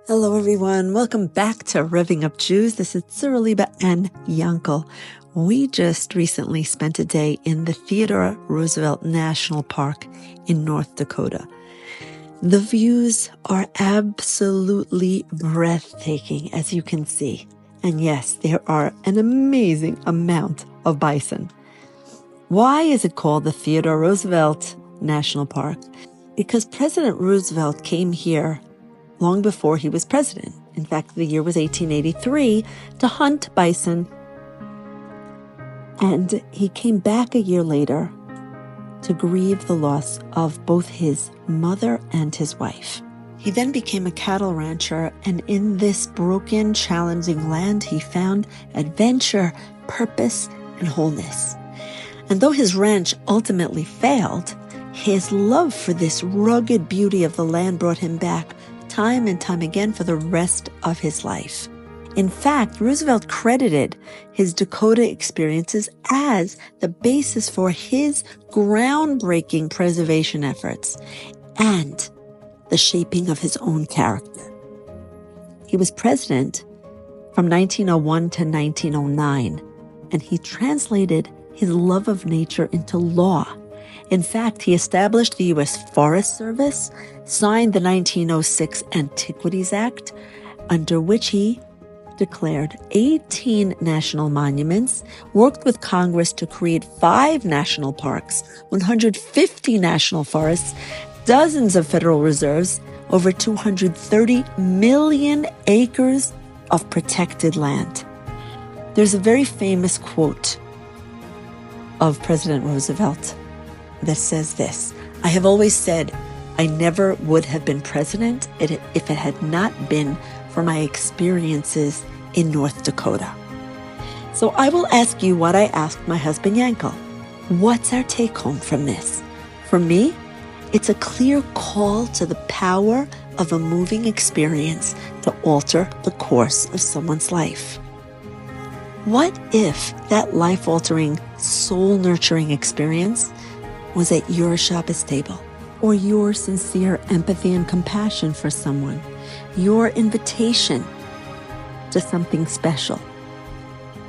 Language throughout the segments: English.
Hello, everyone. Welcome back to Revving Up Jews. This is Tziraliba and Yankel. We just recently spent a day in the Theodore Roosevelt National Park in North Dakota. The views are absolutely breathtaking, as you can see. And yes, there are an amazing amount of bison. Why is it called the Theodore Roosevelt National Park? Because President Roosevelt came here long before he was president. In fact, the year was 1883, to hunt bison. And he came back a year later to grieve the loss of both his mother and his wife. He then became a cattle rancher, and in this broken, challenging land, he found adventure, purpose, and wholeness. And though his ranch ultimately failed, his love for this rugged beauty of the land brought him back time and time again for the rest of his life. In fact, Roosevelt credited his Dakota experiences as the basis for his groundbreaking preservation efforts and the shaping of his own character. He was president from 1901 to 1909, and he translated his love of nature into law. In fact, he established the U.S. Forest Service, signed the 1906 Antiquities Act, under which he declared 18 national monuments, worked with Congress to create 5 national parks, 150 national forests, dozens of federal reserves, over 230 million acres of protected land. There's a very famous quote of President Roosevelt that says this: "I have always said I never would have been president if it had not been for my experiences in North Dakota." So I will ask you what I asked my husband Yankel. What's our take home from this? For me, it's a clear call to the power of a moving experience to alter the course of someone's life. What if that life-altering, soul-nurturing experience was at your Shabbos table, or your sincere empathy and compassion for someone, your invitation to something special?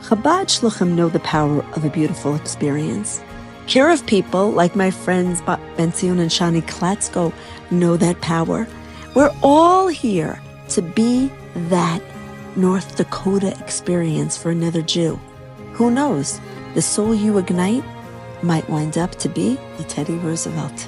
Chabad Shluchim know the power of a beautiful experience. Care of people like my friends Ben Zion and Shani Klatsko know that power. We're all here to be that North Dakota experience for another Jew. Who knows? The soul you ignite might wind up to be the Teddy Roosevelt.